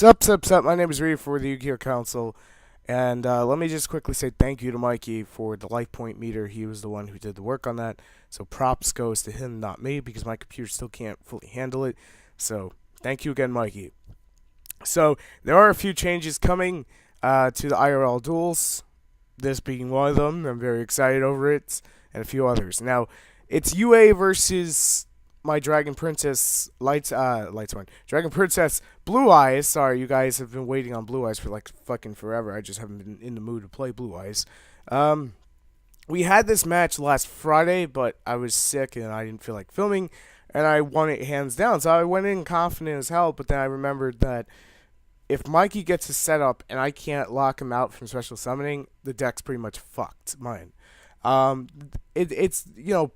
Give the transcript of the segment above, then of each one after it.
Sup. My name is Reed for the Yu-Gi-Oh! Council. And let me just quickly say thank you to Mikey for the life point meter. He was the one who did the work on that. So props goes to him, not me, because my computer still can't fully handle it. So thank you again, Mikey. So there are a few changes coming to the IRL duels. This being one of them. I'm very excited over it, and a few others. Now, it's UA versus my Dragon Princess Lights one. Dragon Princess Blue Eyes. Sorry, you guys have been waiting on Blue Eyes for like fucking forever. I just haven't been in the mood to play Blue Eyes. We had this match last Friday, but I was sick and I didn't feel like filming, and I won it hands down. So I went in confident as hell, but then I remembered that if Mikey gets his setup and I can't lock him out from special summoning, the deck's pretty much fucked. Mine. Um, it's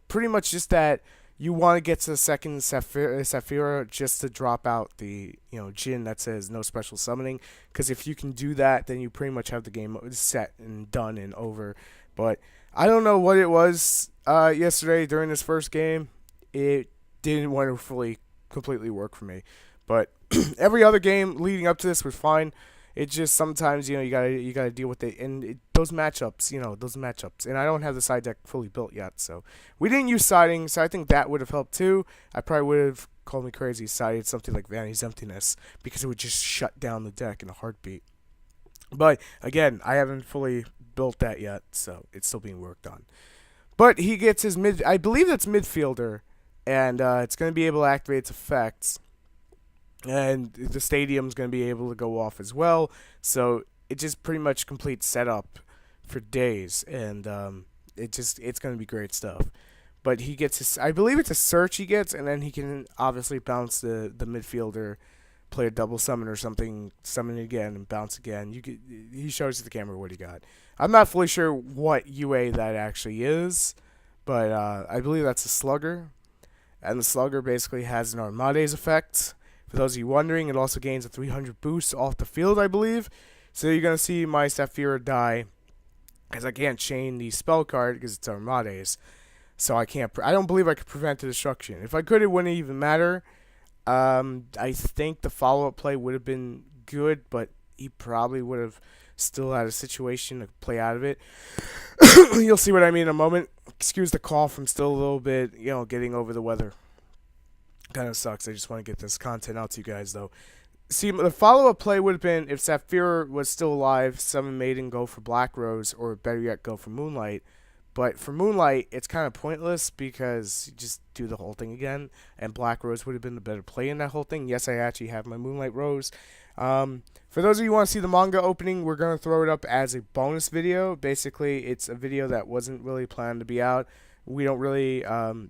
pretty much just that you want to get to the second Saffira just to drop out the Jin that says no special summoning, because if you can do that, then you pretty much have the game set and done and over. But I don't know what it was yesterday during this first game. It didn't wonderfully completely work for me, but every other game leading up to this was fine. It just sometimes you gotta deal with it, and those matchups, and I don't have the side deck fully built yet, so we didn't use siding, so I think that would have helped too. I probably would have called me crazy sided something like Vanity's Emptiness, because it would just shut down the deck in a heartbeat. But again, I haven't fully built that yet, so it's still being worked on. But he gets his mid. I believe that's midfielder, and it's going to be able to activate its effects, and the stadium's going to be able to go off as well. So it just pretty much completes setup for days, and it's going to be great stuff. But he gets his, I believe it's a search he gets, and then he can obviously bounce the midfielder, play a double summon or something, summon it again and bounce again. He shows the camera what he got. I'm not fully sure what UA that actually is, but I believe that's a slugger, and the slugger basically has an Armades effect. For those of you wondering, it also gains a 300 boost off the field, I believe. So you're going to see my Saffira die, as I can't chain the spell card because it's Armades. So I don't believe I could prevent the destruction. If I could, it wouldn't even matter. I think the follow-up play would have been good, but he probably would have still had a situation to play out of it. You'll see what I mean in a moment. Excuse the cough. I'm still a little bit, getting over the weather. Kind of sucks. I just want to get this content out to you guys, though. See, the follow-up play would have been if Saffira was still alive, summon Maiden, go for Black Rose, or better yet, go for Moonlight. But for Moonlight, it's kind of pointless because you just do the whole thing again, and Black Rose would have been the better play in that whole thing. Yes, I actually have my Moonlight Rose. For those of you who want to see the manga opening, we're going to throw it up as a bonus video. Basically, it's a video that wasn't really planned to be out. We don't really,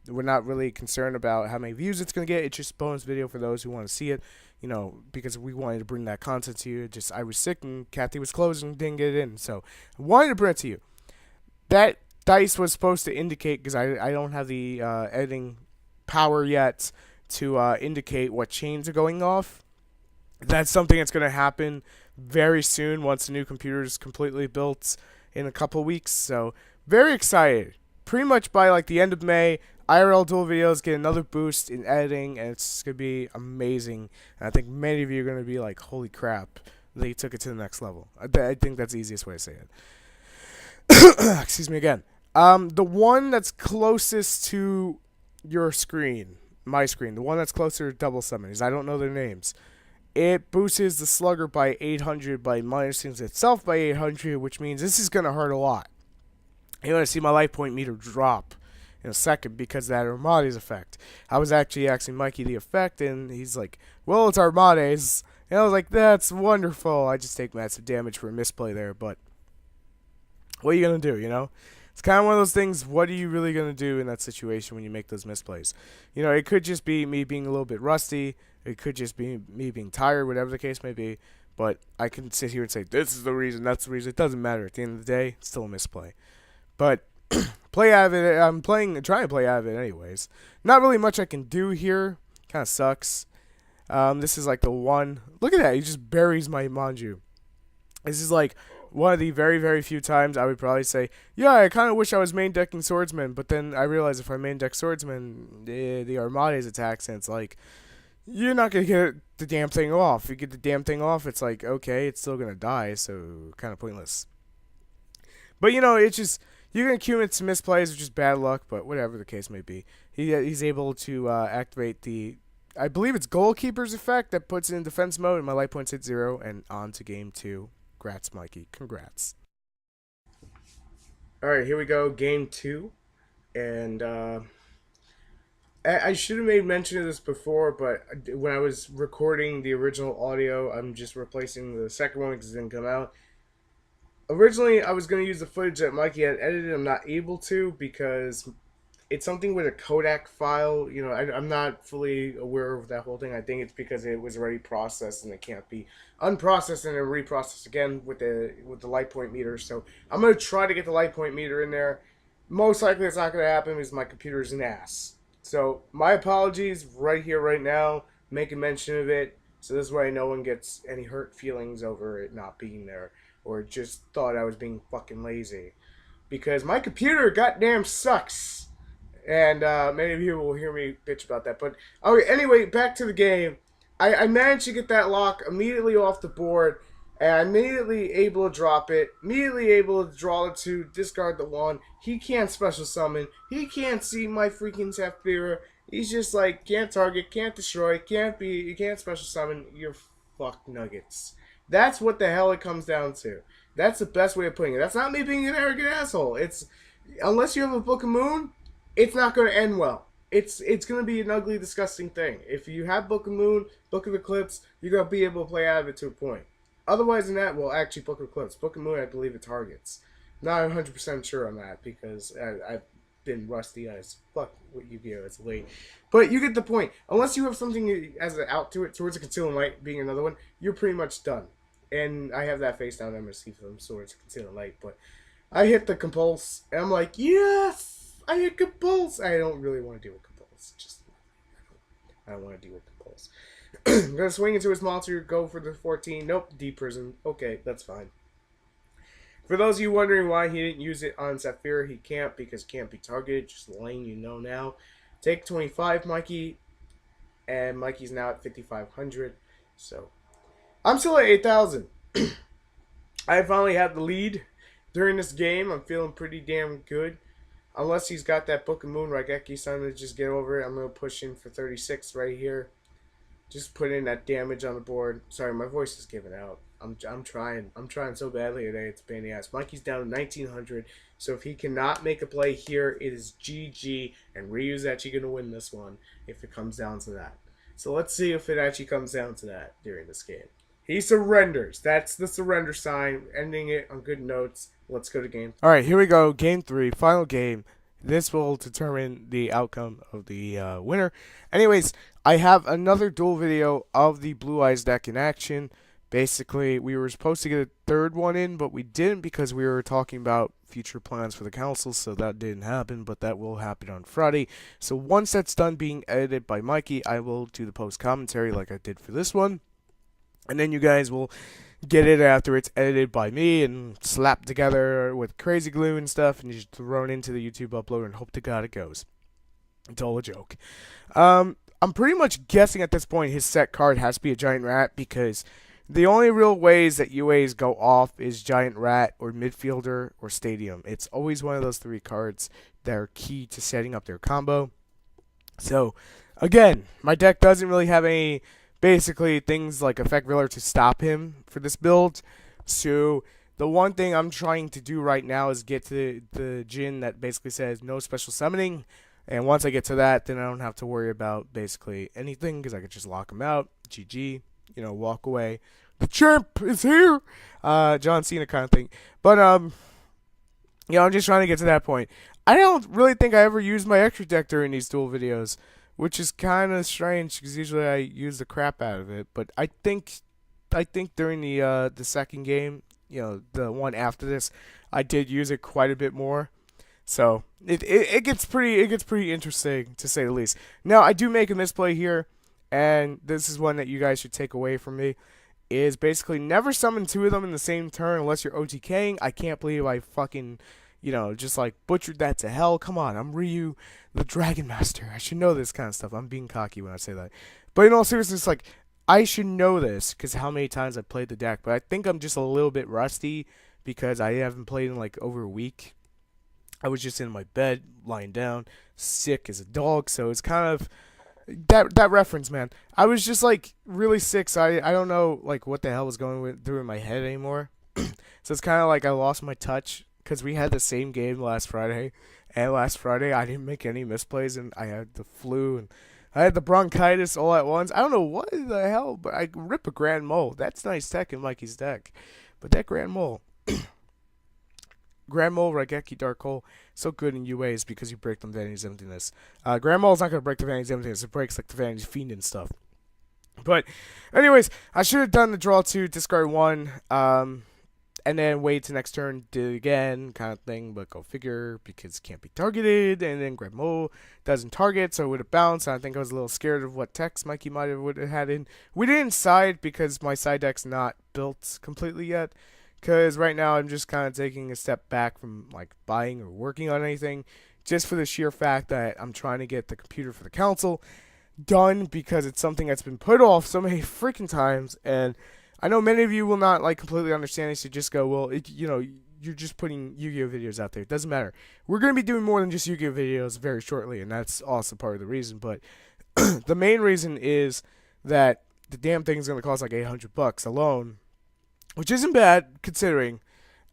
we're not really concerned about how many views it's going to get. It's just a bonus video for those who want to see it, because we wanted to bring that content to you. I was sick and Kathy was closed and didn't get it in, so I wanted to bring it to you. That dice was supposed to indicate, because I don't have the editing power yet to indicate what chains are going off. That's something that's going to happen very soon once the new computer is completely built in a couple weeks, so very excited. Pretty much by like the end of May, IRL dual videos get another boost in editing, and it's going to be amazing. And I think many of you are going to be like, holy crap, they took it to the next level. I think that's the easiest way to say it. Excuse me again. The one that's closest to your screen, my screen, the one that's closer to double summoners, I don't know their names. It boosts the slugger by 800 by minusing itself by 800, which means this is going to hurt a lot. You're going to see my life point meter drop in a second because of that Armades effect. I was actually asking Mikey the effect, and he's like, well, it's Armades. And I was like, that's wonderful. I just take massive damage for a misplay there, but what are you going to do, It's kind of one of those things, what are you really going to do in that situation when you make those misplays? It could just be me being a little bit rusty. It could just be me being tired, whatever the case may be. But I can sit here and say, this is the reason, that's the reason. It doesn't matter. At the end of the day, it's still a misplay. But play out of it. I'm trying to play out of it anyways. Not really much I can do here. Kind of sucks. This is like the one. Look at that. He just buries my Manju. This is like one of the very, very few times I would probably say, yeah, I kind of wish I was main decking Swordsman. But then I realize if I main deck Swordsman, the Armades attacks, and it's like, you're not gonna get the damn thing off. If you get the damn thing off, it's like, okay, it's still gonna die, so kind of pointless. But it's just you're gonna accumulate some misplays, which is bad luck. But whatever the case may be, he's able to activate the, I believe it's goalkeeper's effect that puts it in defense mode, and my light points hit 0, and on to game 2. Congrats, Mikey. Congrats. All right, here we go, game 2, and I should have made mention of this before, but when I was recording the original audio, I'm just replacing the second one because it didn't come out. Originally, I was going to use the footage that Mikey had edited. I'm not able to because it's something with a Kodak file. I'm not fully aware of that whole thing. I think it's because it was already processed and it can't be unprocessed and then reprocessed again with the light point meter. So I'm going to try to get the light point meter in there. Most likely it's not going to happen because my computer's an ass. So my apologies right here, right now, making mention of it. So this way no one gets any hurt feelings over it not being there, or just thought I was being fucking lazy. Because my computer goddamn sucks. And many of you will hear me bitch about that. But okay, anyway, back to the game. I managed to get that lock immediately off the board. And I'm immediately able to drop it. Immediately able to draw the 2, discard the 1. He can't special summon. He can't see my freaking Saffira. He's just like, can't target, can't destroy, you can't special summon. You're fucked nuggets. That's what the hell it comes down to. That's the best way of putting it. That's not me being an arrogant asshole. It's, unless you have a Book of Moon, it's not going to end well. It's going to be an ugly, disgusting thing. If you have Book of Moon, Book of Eclipse, you're going to be able to play out of it to a point. Otherwise than that, well, actually, Book of Eclipse. Book of Moon, I believe it targets. Not 100% sure on that because I've been rusty as fuck with Yu-Gi-Oh! It's late. But you get the point. Unless you have something as an out to it, towards a Concealing Light being another one, you're pretty much done. And I have that face down MSC from Swords Concealing Light, but I hit the Compulse, and I'm like, yes! I hit Compulse! I don't really want to deal with Compulse. I don't want to deal with Compulse. I'm going to swing into his monster, go for the 14. Nope, Deep Prison. Okay, that's fine. For those of you wondering why he didn't use it on Saffira, he can't because it can't be targeted. Just letting you know now. Take 25, Mikey. And Mikey's now at 5,500. So, I'm still at 8,000. I finally have the lead during this game. I'm feeling pretty damn good. Unless he's got that Book of Moon Raigeki-san to just get over it. I'm going to push in for 36 right here. Just put in that damage on the board. Sorry, my voice is giving out. I'm trying. I'm trying so badly today. It's a pain in the ass. Mikey's down to 1,900. So if he cannot make a play here, it is GG. And Ryu's actually going to win this one if it comes down to that. So let's see if it actually comes down to that during this game. He surrenders. That's the surrender sign. Ending it on good notes. Let's go to game. All right, here we go. Game 3, final game. This will determine the outcome of the winner. Anyways, I have another duel video of the Blue Eyes deck in action. Basically, we were supposed to get a third one in, but we didn't because we were talking about future plans for the council, so that didn't happen, but that will happen on Friday. So once that's done being edited by Mikey, I will do the post-commentary like I did for this one. And then you guys will get it after it's edited by me and slapped together with crazy glue and stuff and just thrown into the YouTube uploader and hope to God it goes. It's all a joke. I'm pretty much guessing at this point his set card has to be a Giant Rat because the only real ways that UAs go off is Giant Rat or Midfielder or Stadium. It's always one of those 3 cards that are key to setting up their combo. So, again, my deck doesn't really have any basically things like Effect Veiler to stop him for this build. So the one thing I'm trying to do right now is get to the Jin that basically says no special summoning. And once I get to that, then I don't have to worry about basically anything because I can just lock him out. GG. Walk away. The champ is here. John Cena kind of thing. But, I'm just trying to get to that point. I don't really think I ever used my extra deck during these duel videos, which is kind of strange because usually I use the crap out of it. But I think during the second game, the one after this, I did use it quite a bit more. So it gets pretty interesting to say the least. Now I do make a misplay here, and this is one that you guys should take away from me. Is basically never summon 2 of them in the same turn unless you're OTKing. I can't believe I fucking just like butchered that to hell. Come on, I'm Ryu, the Dragon Master. I should know this kind of stuff. I'm being cocky when I say that. But in all seriousness, like, I should know this because how many times I've played the deck. But I think I'm just a little bit rusty because I haven't played in like over a week. I was just in my bed, lying down, sick as a dog. So it's kind of that reference, man. I was just like really sick, so I don't know like what the hell was through in my head anymore. So it's kind of like I lost my touch because we had the same game last Friday, and last Friday I didn't make any misplays, and I had the flu and I had the bronchitis all at once. I don't know what the hell, but I rip a Grand Mole. That's nice tech in Mikey's deck, but that Grand Mole. Grand Mole, Raigeki, Dark Hole, so good in UAs because you break them Vanity's Emptiness. Grand Mole's not going to break the Vanity's Emptiness. It breaks like the Vanity's Fiend and stuff. But, anyways, I should have done the draw 2, discard 1, and then wait to next turn, did it again, kind of thing, but go figure, because it can't be targeted, and then Grand Mole doesn't target, so it would have bounced, and I think I was a little scared of what text Mikey would have had in. We didn't side, because my side deck's not built completely yet. Because right now I'm just kind of taking a step back from like buying or working on anything, just for the sheer fact that I'm trying to get the computer for the council done because it's something that's been put off so many freaking times. And I know many of you will not like completely understand this. You just go, well, you're just putting Yu-Gi-Oh videos out there. It doesn't matter. We're going to be doing more than just Yu-Gi-Oh videos very shortly, and that's also part of the reason. But the main reason is that the damn thing is going to cost like $800 alone. Which isn't bad, considering.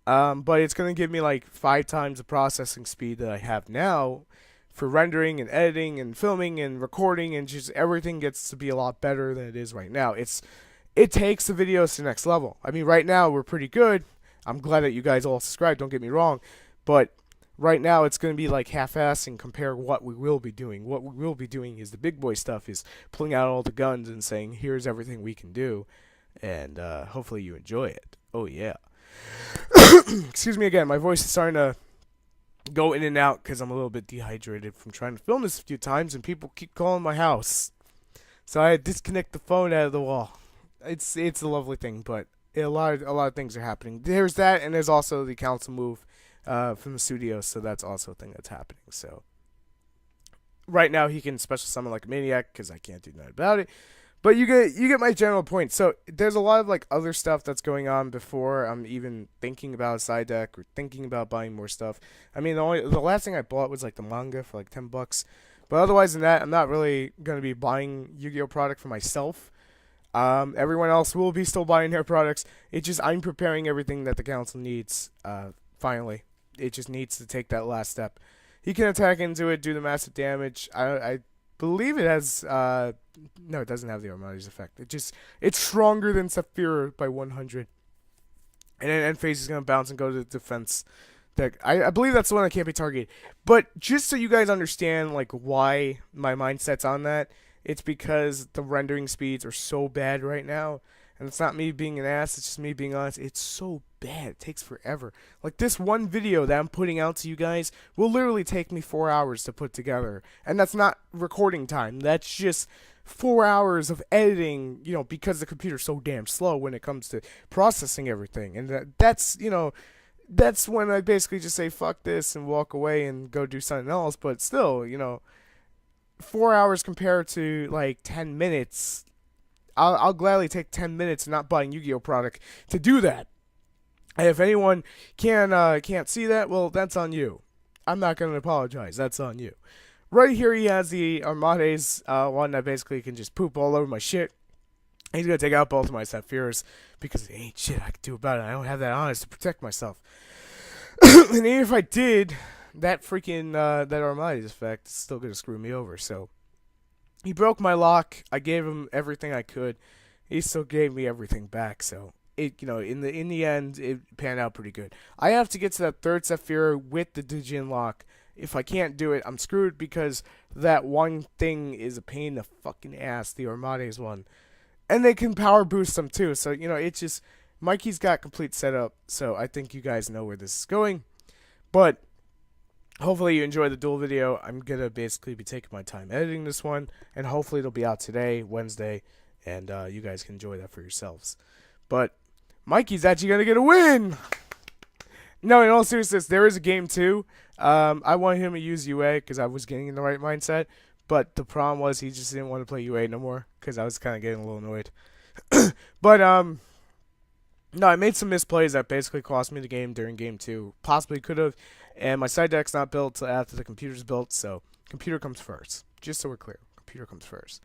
But it's going to give me like 5 times the processing speed that I have now for rendering and editing and filming and recording, and just everything gets to be a lot better than it is right now. It takes the videos to the next level. I mean, right now we're pretty good. I'm glad that you guys all subscribe, don't get me wrong. But right now it's going to be like half-assing compare what we will be doing. What we will be doing is the big boy stuff, is pulling out all the guns and saying, here's everything we can do. And hopefully you enjoy it. Oh, yeah. Excuse me again. My voice is starting to go in and out because I'm a little bit dehydrated from trying to film this a few times, and people keep calling my house. So I disconnect the phone out of the wall. It's a lovely thing, but a lot of things are happening. There's that, and there's also the council move from the studio, so that's also a thing that's happening. So right now he can special summon like a maniac because I can't do nothing about it. But you get my general point. So there's a lot of like other stuff that's going on before I'm even thinking about a side deck or thinking about buying more stuff. I mean, the last thing I bought was like the manga for like $10. But otherwise than that, I'm not really gonna be buying Yu-Gi-Oh product for myself. Everyone else will be still buying their products. It's just I'm preparing everything that the council needs. Finally, it just needs to take that last step. He can attack into it, do the massive damage. I believe it has no, it doesn't have the Armades effect. It's stronger than Saffira by 100. And then end phase is gonna bounce and go to the defense deck. I believe that's the one that can't be targeted. But just so you guys understand like why my mindset's on that, it's because the rendering speeds are so bad right now. And it's not me being an ass, it's just me being honest. It's so bad. It takes forever. Like this one video that I'm putting out to you guys will literally take me 4 hours to put together. And that's not recording time. That's just 4 hours of editing, because the computer's so damn slow when it comes to processing everything. And that's when I basically just say fuck this and walk away and go do something else. But still, 4 hours compared to like 10 minutes. I'll gladly take 10 minutes not buying Yu-Gi-Oh product to do that. And if anyone can't see that, well, that's on you. I'm not going to apologize. That's on you. Right here he has the Armades one that basically can just poop all over my shit. He's going to take out both of my Saphiras because there ain't shit I can do about it. I don't have that honest to protect myself. And even if I did, that freaking that Armades effect is still going to screw me over. So he broke my lock. I gave him everything I could. He still gave me everything back. So it, in the end, it panned out pretty good. I have to get to that third Saffira with the Dijin lock. If I can't do it, I'm screwed because that one thing is a pain in the fucking ass. The Armades one, and they can power boost them too. So it's just Mikey's got complete setup. So I think you guys know where this is going. But hopefully you enjoyed the duel video. I'm going to basically be taking my time editing this one, and hopefully it'll be out today, Wednesday, and you guys can enjoy that for yourselves. But Mikey's actually going to get a win! No, in all seriousness, there is a game too. I want him to use UA because I was getting in the right mindset, but the problem was he just didn't want to play UA no more because I was kind of getting a little annoyed. But no, I made some misplays that basically cost me the game during game two. Possibly could have, and my side deck's not built till after the computer's built, so computer comes first. Just so we're clear, computer comes first.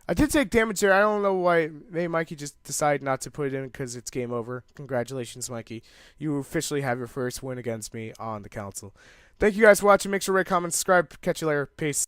I did take damage there. I don't know why. Maybe Mikey just decided not to put it in because it's game over. Congratulations, Mikey. You officially have your first win against me on the council. Thank you guys for watching. Make sure to rate, comment, subscribe. Catch you later. Peace.